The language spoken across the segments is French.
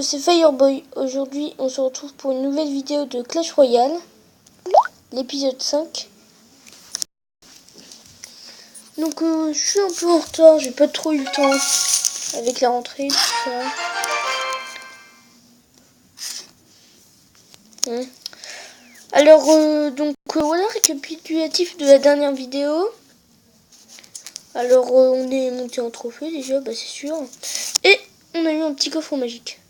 C'est Fireboy. Aujourd'hui, on se retrouve pour une nouvelle vidéo de Clash Royale, l'épisode 5. Donc, je suis un peu en retard, j'ai pas trop eu le temps avec la rentrée, tout ça. Alors, voilà, récapitulatif de la dernière vidéo. Alors, on est monté en trophée déjà, bah c'est sûr. Et on a eu un petit coffre magique.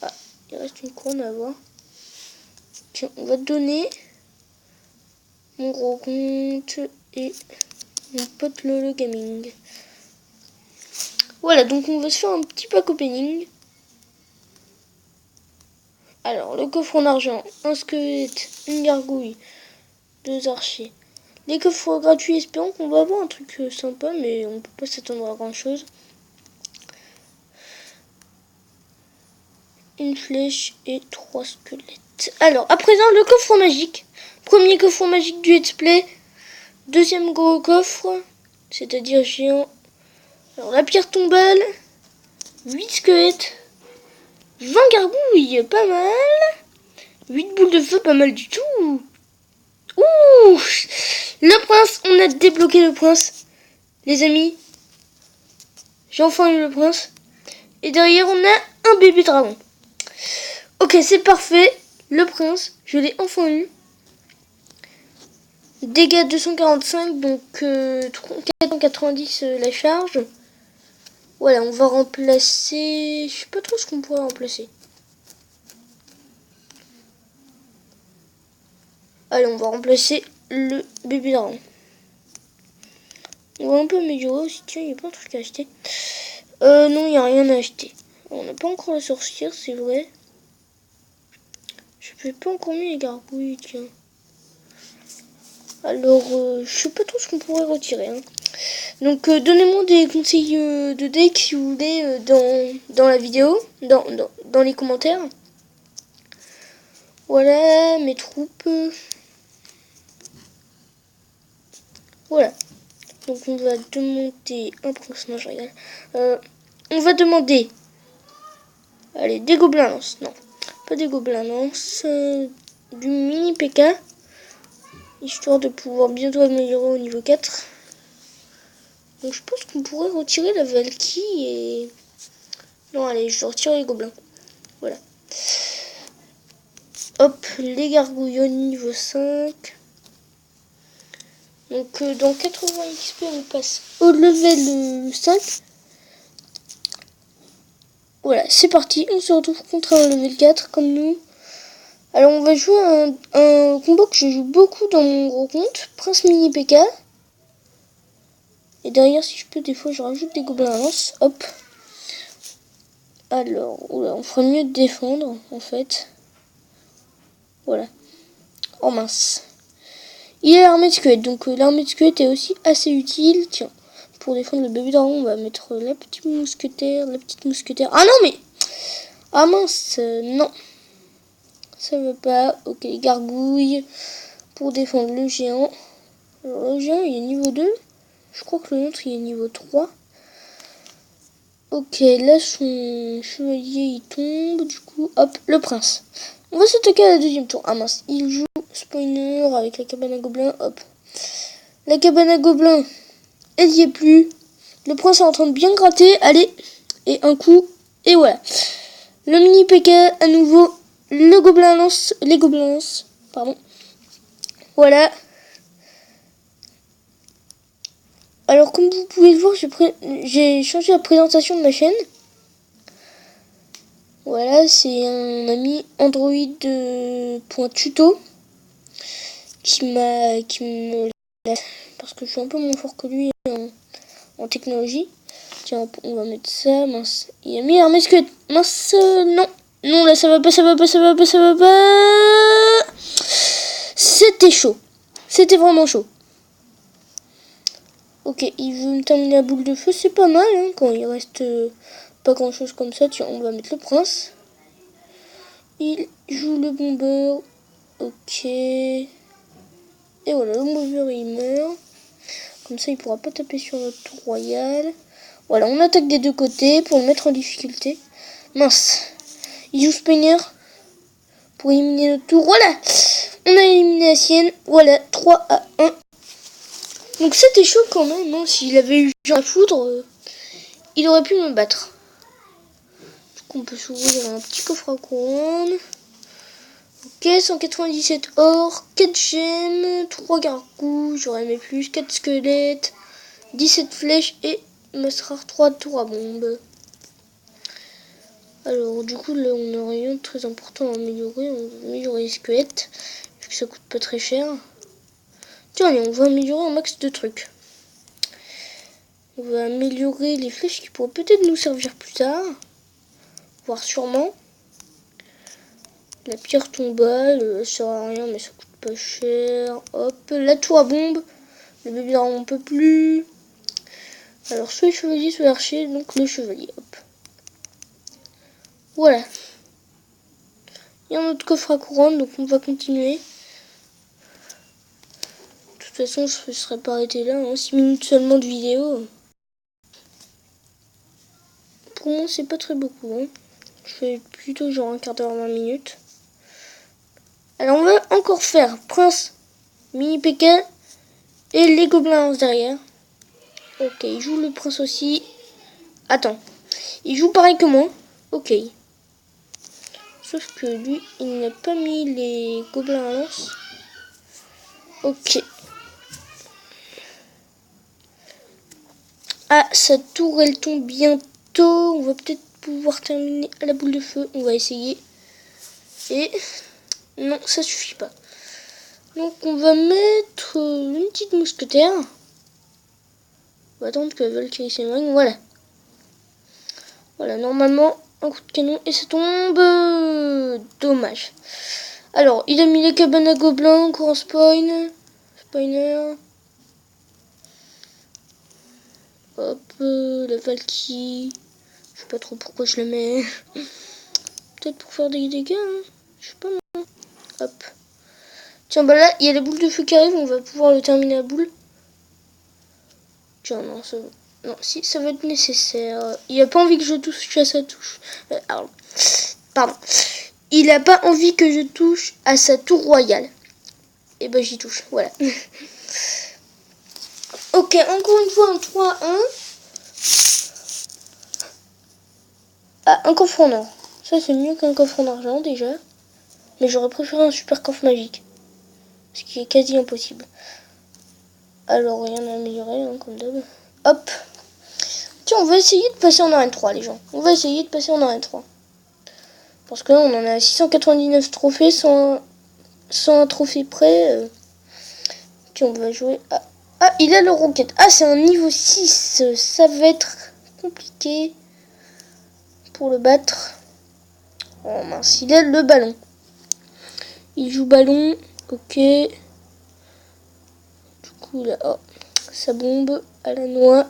Ah, il reste une couronne à avoir. Tiens, on va te donner mon gros compte et mon pote Lolo Gaming. Voilà, donc on va se faire un petit pack opening. Alors, le coffre en argent, un squelette, une gargouille, 2 archers. Les coffres gratuits, espérons qu'on va avoir un truc sympa, mais on peut pas s'attendre à grand chose. Une flèche et 3 squelettes. Alors, à présent, le coffre magique. Premier coffre magique du let's play. Deuxième gros coffre, c'est-à-dire géant. Alors, la pierre tombale, 8 squelettes, 20 gargouilles, pas mal. 8 boules de feu, pas mal du tout. Ouh, le prince, on a débloqué le prince. Les amis, j'ai enfin eu le prince. Et derrière, on a un bébé dragon. Ok, c'est parfait. Le prince, je l'ai enfin eu. Dégâts 245, donc 490 la charge. Voilà, on va remplacer... Je sais pas trop ce qu'on pourrait remplacer. Allez, on va remplacer le bébé dragon. On va un peu améliorer aussi. Tiens, il n'y a pas un truc à acheter. Non, il n'y a rien à acheter. On n'a pas encore la sorcière, c'est vrai. Je fais pas encore mieux les gargouilles, tiens. Alors, je sais pas trop ce qu'on pourrait retirer. Hein. Donc, donnez-moi des conseils de deck si vous voulez dans la vidéo, dans les commentaires. Voilà, mes troupes. Voilà. Donc, on va demander un prince. Non, je rigole. On va demander... Allez, des gobelins lance. Non, pas des gobelins lance. Du mini PK. Histoire de pouvoir bientôt améliorer au niveau 4. Donc je pense qu'on pourrait retirer la Valkyrie et... Non, allez, je retire les gobelins. Voilà. Hop, les gargouillons niveau 5. Donc dans 80 XP, on passe au level 5. Voilà, c'est parti. On se retrouve contre un level 4 comme nous. Alors on va jouer un combo que je joue beaucoup dans mon gros compte. Prince mini PK. Et derrière, si je peux, des fois, je rajoute des gobelins à lance. Hop. Alors, oula, on ferait mieux de défendre, en fait. Voilà. Oh mince. Il est l'armée de squelette. Donc, l'armée de squelette est aussi assez utile. Tiens, pour défendre le bébé dragon, on va mettre la petite mousquetaire. Ah non, mais... Ah mince, non. Ça va pas. Ok, les gargouilles. Pour défendre le géant. Alors, le géant, il est niveau 2. Je crois que le nôtre, il est niveau 3. Ok, là, son chevalier, il tombe. Du coup, hop, le prince. On va s'attaquer à la deuxième tour. Ah mince, il joue spawner avec la cabane à gobelins. Hop. La cabane à gobelins, elle y est plus. Le prince est en train de bien gratter. Allez, et un coup. Et voilà. Le mini PK, à nouveau. Le gobelin lance. Les gobelins lance. Pardon. Voilà. Alors, comme vous pouvez le voir, j'ai changé la présentation de ma chaîne. Voilà, c'est un ami Android.tuto qui me laisse parce que je suis un peu moins fort que lui en technologie. Tiens, on va mettre ça. Mince, il a mis un squelette. Mince, non, non, là ça va pas. C'était chaud, c'était vraiment chaud. Ok, il veut me terminer la boule de feu, c'est pas mal hein, quand il reste pas grand chose comme ça. Tiens, on va mettre le prince. Il joue le bombeur. Ok. Et voilà, le bombeur il meurt. Comme ça il pourra pas taper sur notre tour royal. Voilà, on attaque des deux côtés pour le mettre en difficulté. Mince. Il joue Spawner pour éliminer notre tour. Voilà, on a éliminé la sienne. Voilà, 3-1. Donc c'était chaud quand même, hein. S'il avait eu genre à foudre, il aurait pu me battre. Donc on peut s'ouvrir un petit coffre à couronne. Ok, 197 or, 4 gemmes, 3 gargouilles, j'aurais aimé plus, 4 squelettes, 17 flèches et Master Rare 3 tours à bombe. Alors du coup là on n'a rien de très important à améliorer, on va améliorer les squelettes, vu que ça coûte pas très cher. Tiens allez, on va améliorer un max de trucs. On va améliorer les flèches qui pourraient peut-être nous servir plus tard, voire sûrement. La pierre tombale, ça sert à rien mais ça coûte pas cher. Hop, la tour à bombe, le bébé dragon on peut plus. Alors soit le chevalier, soit l'archer, donc le chevalier, hop. Voilà. Il y a un autre coffre à couronne, donc on va continuer. De toute façon, je ne serais pas arrêté là, hein. 6 minutes seulement de vidéo. Pour moi, c'est pas très beaucoup, hein. Je fais plutôt genre un quart d'heure, 20 minutes. Alors, on va encore faire Prince, Mini PK et les gobelins derrière. Ok, il joue le prince aussi. Attends, il joue pareil que moi. Ok. Sauf que lui, il n'a pas mis les gobelins à lance. Ok. Ah, sa tour, elle tombe bientôt. On va peut-être pouvoir terminer à la boule de feu. On va essayer. Et non, ça suffit pas. Donc, on va mettre une petite mousquetaire. On va attendre que Valkyrie s'éloigne. Voilà. Voilà, normalement, un coup de canon et ça tombe. Dommage. Alors, il a mis les cabanes à gobelins, encore un spawn. Spawner. Hop, la Valkyrie. Je sais pas trop pourquoi je la mets. Peut-être pour faire des dégâts, hein. Je sais pas moi. Hop. Tiens, bah là, il y a la boule de feu qui arrive. On va pouvoir le terminer à boule. Tiens, non, ça... Non, si, ça va être nécessaire. Il a pas envie que je touche à sa touche. Pardon. Il a pas envie que je touche à sa tour royale. Et ben, j'y touche. Voilà. Ok, encore une fois, un 3-1. Ah, un coffre en or. Ça, c'est mieux qu'un coffre en argent, déjà. Mais j'aurais préféré un super coffre magique. Ce qui est quasi impossible. Alors, rien à améliorer, hein, comme d'hab. Hop. Tiens, on va essayer de passer en arène 3, les gens. On va essayer de passer en arène 3. Parce que là, on en a 699 trophées, sans un trophée près. Tiens, on va jouer à... Ah, il a le rocket. Ah, c'est un niveau 6. Ça va être compliqué pour le battre. Oh mince, il a le ballon. Il joue ballon. Ok. Du coup, là, oh, ça bombe à la noix.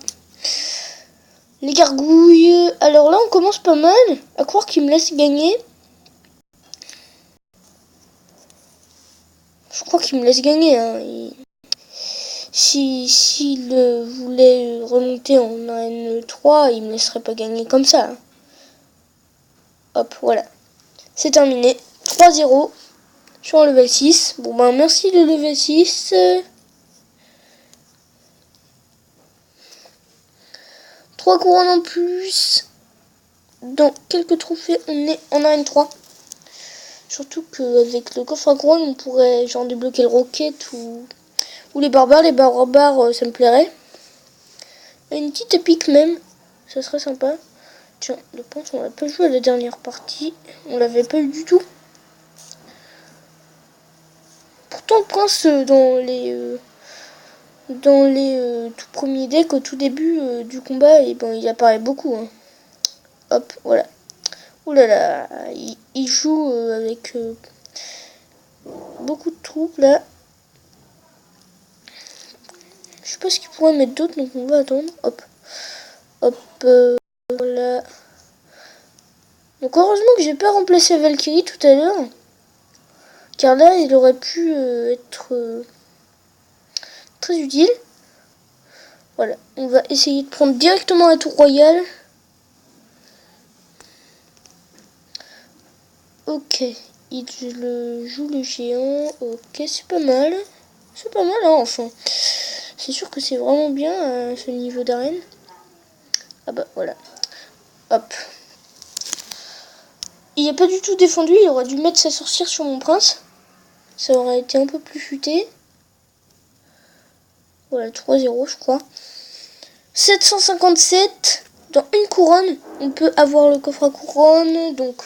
Les gargouilles. Alors là, on commence pas mal. À croire qu'il me laisse gagner. Je crois qu'il me laisse gagner. Hein. S'il voulait remonter en arène 3, il me laisserait pas gagner comme ça. Hein. Hop, voilà. C'est terminé. 3-0 sur un level 6. Bon, ben merci le level 6. 3 couronnes en plus. Dans quelques trophées, on est en arène 3. Surtout qu'avec le coffre à couronne, on pourrait genre débloquer le rocket ou les barbares. Les barbares, ça me plairait. Et une petite épique même. Ça serait sympa. Tiens, le prince, on l'a pas joué à la dernière partie. On l'avait pas eu du tout. Pourtant, le prince, dans les tout premiers decks, au tout début du combat, et ben, il apparaît beaucoup. Hein. Hop, voilà. Ouh là là, il joue avec beaucoup de troupes là. Je sais pas ce qu'il pourrait mettre d'autre, donc on va attendre. Hop, hop, voilà. Donc heureusement que j'ai pas remplacé Valkyrie tout à l'heure. Car là, il aurait pu être très utile. Voilà, on va essayer de prendre directement la tour royale. Ok, il joue le géant. Ok, c'est pas mal. C'est pas mal, hein, enfin. C'est sûr que c'est vraiment bien ce niveau d'arène. Ah bah voilà. Hop. Il n'a pas du tout défendu, il aurait dû mettre sa sorcière sur mon prince. Ça aurait été un peu plus futé. Voilà, 3-0 je crois. 757. Dans une couronne, on peut avoir le coffre à couronne. Donc,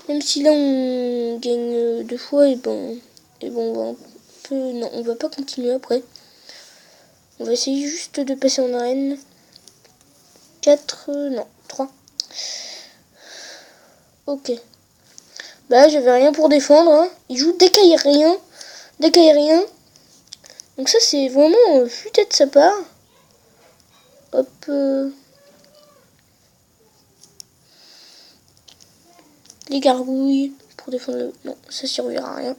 même si là on gagne 2 fois, et bon on va un peu... Non, on va pas continuer après. On va essayer juste de passer en arène. 4, non, 3. Ok. Bah j'avais rien pour défendre. Hein. Il joue deck aérien. Deck aérien. Donc ça c'est vraiment futé de sa part. Hop. Les gargouilles. Pour défendre le... Non, ça servira à rien.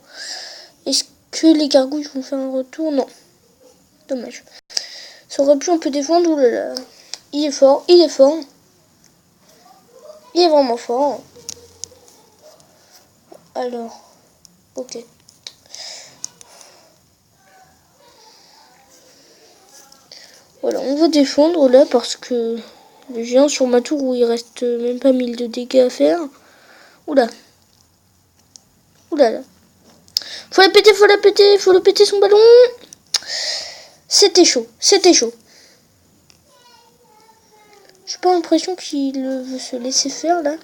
Est-ce que les gargouilles vont faire un retour? Non. Dommage. Ça aurait pu un peu défendre. Ouh là là. Il est fort. Il est fort. Il est vraiment fort. Alors. Ok. Voilà, on va défendre là parce que le géant sur ma tour où il reste même pas 1000 de dégâts à faire. Oula. Oula là. Faut la péter, faut la péter, faut le péter son ballon. C'était chaud, c'était chaud. J'ai pas l'impression qu'il veut se laisser faire là.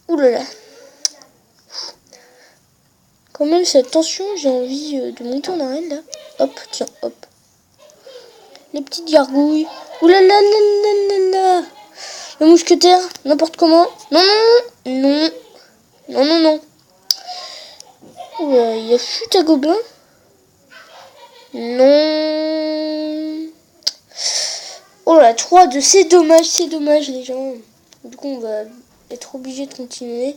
Oula là. Quand même cette tension, j'ai envie de monter en arène là. Hop, tiens, hop. Les petites gargouilles. Oula là là là là là. Le mousquetaire, n'importe comment. Non, non, non. Non, non, non. Oula, il y a chute à gobelin. Non. Oh là, 3-2, c'est dommage les gens. Du coup, on va être obligé de continuer.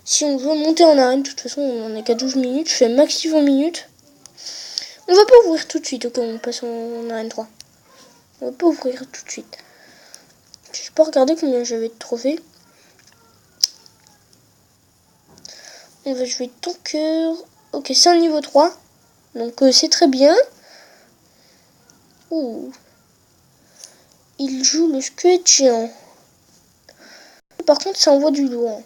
Si on veut monter en arène, de toute façon, on en a qu'à 12 minutes. Je fais maxi 20 minutes. On va pas ouvrir tout de suite, ok, on passe en arène 3. On va pas ouvrir tout de suite. Je peux regarder combien j'avais de trophées. On va jouer ton cœur. Ok, c'est un niveau 3. Donc c'est très bien. Ouh. Il joue le squelette géant. Par contre, ça envoie du lourd.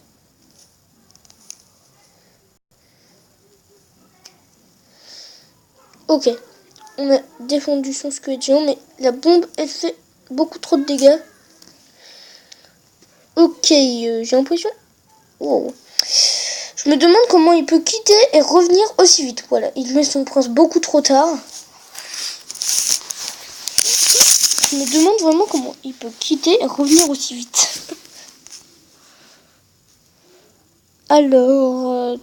Ok. On a défendu son squelette géant, mais la bombe, elle fait beaucoup trop de dégâts. Ok, j'ai l'impression... Wow. Je me demande comment il peut quitter et revenir aussi vite. Voilà, il met son prince beaucoup trop tard. Je me demande vraiment comment il peut quitter et revenir aussi vite. Alors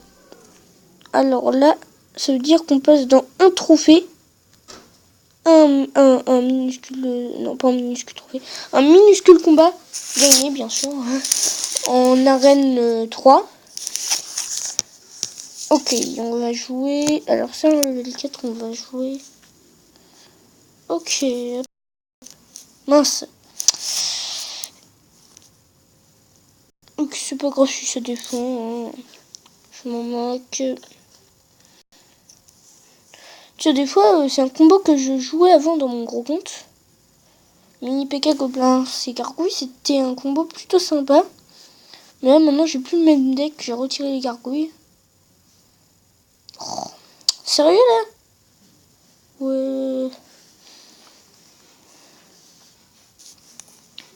là, ça veut dire qu'on passe dans un trophée. Un minuscule... Non, pas un minuscule trophée. Un minuscule combat gagné, bien sûr. Hein, en arène 3. Ok, on va jouer... Alors ça, en level 4, on va jouer... Ok. Mince. Ok, c'est pas grave si ça défend. Hein. Je m'en moque. Tiens, des fois, c'est un combo que je jouais avant dans mon gros compte. Mini PK Gobelin, c'est gargouilles, c'était un combo plutôt sympa. Mais là, maintenant, j'ai plus le même deck, j'ai retiré les gargouilles. Oh, sérieux, là? Ouais.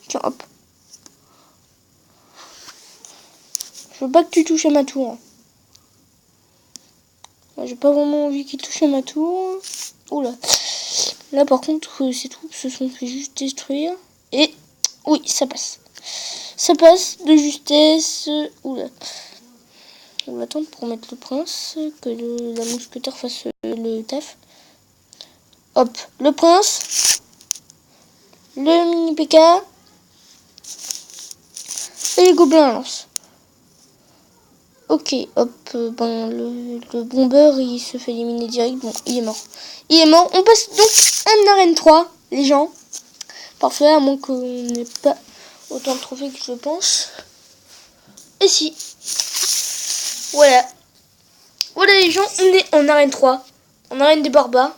Tiens, hop. Je veux pas que tu touches à ma tour. J'ai pas vraiment envie qu'il touche à ma tour. Oula. Là, par contre, ses troupes se sont fait juste détruire. Et oui, ça passe. Ça passe de justesse. Oula. On va attendre pour mettre le prince. Que la mousquetaire fasse le taf. Hop. Le prince. Le mini PK. Et les gobelins lancent. Ok, hop, ben le bombeur il se fait éliminer direct, bon il est mort. Il est mort, on passe donc en arène 3, les gens. parfait, à moins qu'on n'ait pas autant de trophées que je pense. Et si. Voilà. Voilà les gens, on est en arène 3. En arène des barbares.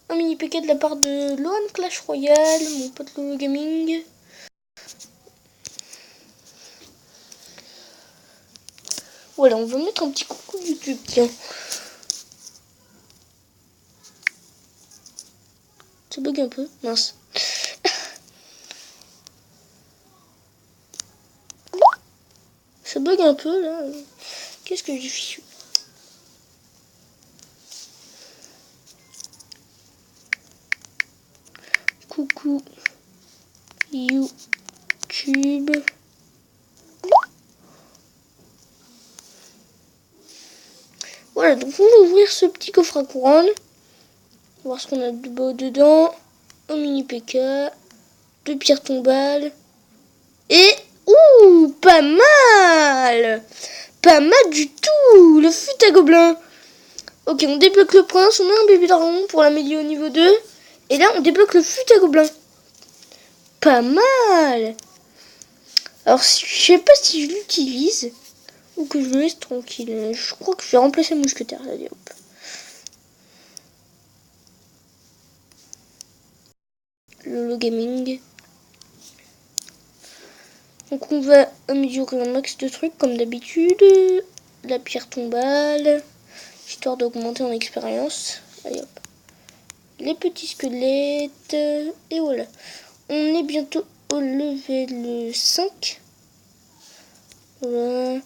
Un mini PK de la part de Lohan Clash Royale, mon pote Lolo Gaming. Voilà, on va mettre un petit coucou YouTube, tiens. Ça bug un peu, mince. Ça bug un peu là. Qu'est-ce que j'ai fichu? Coucou YouTube. Voilà, donc on va ouvrir ce petit coffre à couronne. Voir ce qu'on a de beau dedans. Un mini PK. 2 pierres tombales. Et... ouh, pas mal. Pas mal du tout. Le fut à gobelin. Ok, on débloque le prince. On a un bébé dragon pour l'améliorer au niveau 2. Et là, on débloque le fut à gobelin. Pas mal. Alors, je sais pas si je l'utilise ou que je me laisse tranquille. Je crois que je vais remplacer le mousquetaire. Allez, hop. Lolo Gaming. Donc on va améliorer un max de trucs comme d'habitude. La pierre tombale, histoire d'augmenter en expérience. Allez hop. Les petits squelettes. Et voilà. On est bientôt au level 5. Voilà.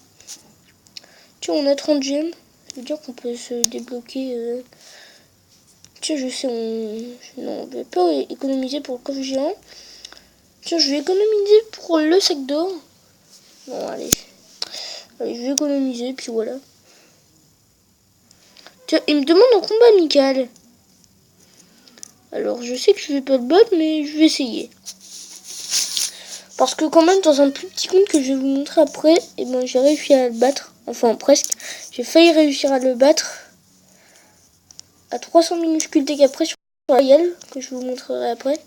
Tiens, on a 30 gemmes. Ça veut dire qu'on peut se débloquer. Tiens, je sais, non, on ne va pas économiser pour le coffre géant. Tiens, je vais économiser pour le sac d'or. Bon, allez. Allez, je vais économiser, puis voilà. Tiens, il me demande un combat amical. Alors, je sais que je vais pas le battre, mais je vais essayer. Parce que quand même, dans un plus petit compte que je vais vous montrer après, et ben, j'ai réussi à le battre. Enfin, presque. J'ai failli réussir à le battre. À 300 minuscules dégâts près sur Royal, que je vous montrerai après.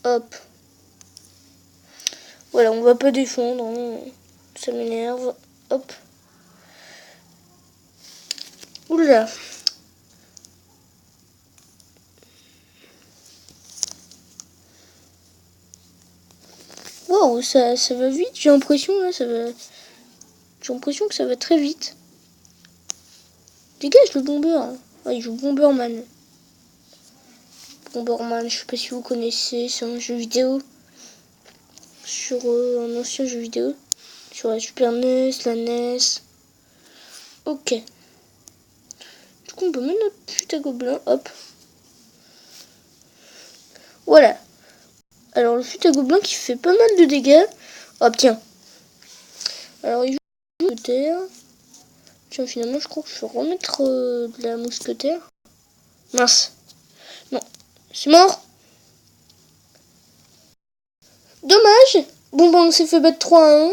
Hop. Voilà, on va pas défendre. Hein. Ça m'énerve. Hop. Oula. Waouh, ça va vite, j'ai l'impression là, ça va. J'ai l'impression que ça va très vite. Dégage le bomber. Hein. Ah, il joue Bomberman. Bomberman, je sais pas si vous connaissez, c'est un jeu vidéo. Sur un ancien jeu vidéo. Sur la Super NES, la NES. Ok. Du coup, on peut mettre notre putain gobelin. Hop. Voilà. Alors, le fut à gobelin qui fait pas mal de dégâts. Hop, tiens. Alors, il joue mousquetaire. Tiens, finalement, je crois que je vais remettre de la mousquetaire. Mince. Non. C'est mort. Dommage. Bon, ben, on s'est fait battre 3 à 1.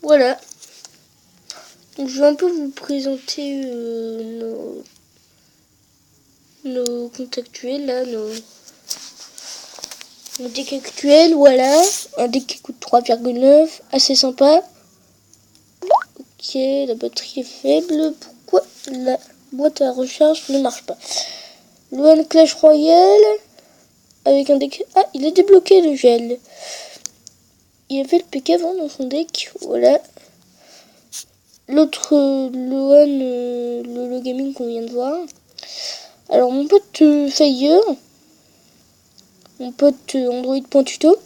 Voilà. Donc, je vais un peu vous présenter nos comptes actuels, là, nos decks actuels, voilà. Un deck qui coûte 3,9, assez sympa. Ok, la batterie est faible. Pourquoi la boîte à recharge ne marche pas? Lohan Clash Royale, avec un deck... Ah, il a débloqué le gel. Il y avait le PK avant dans son deck, voilà. L'autre Lohan, le gaming qu'on vient de voir. Alors, mon pote Fire, mon pote Android.tuto.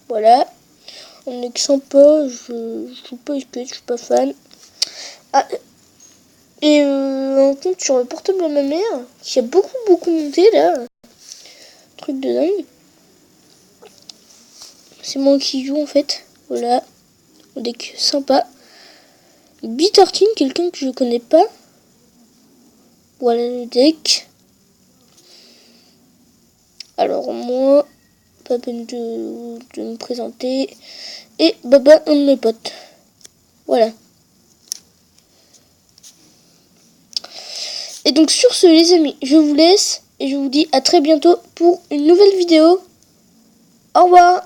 Voilà. On est que sympa, je joue pas SQL, je suis pas fan. Ah, et un compte sur le portable de ma mère, qui a beaucoup monté là. Truc de dingue. C'est moi qui joue en fait. Voilà. Un deck sympa. Bitartine, quelqu'un que je connais pas. Voilà le deck. Alors moi, pas peine de me présenter. Et Baba, un de mes potes. Voilà. Et donc sur ce les amis, je vous laisse et je vous dis à très bientôt pour une nouvelle vidéo. Au revoir.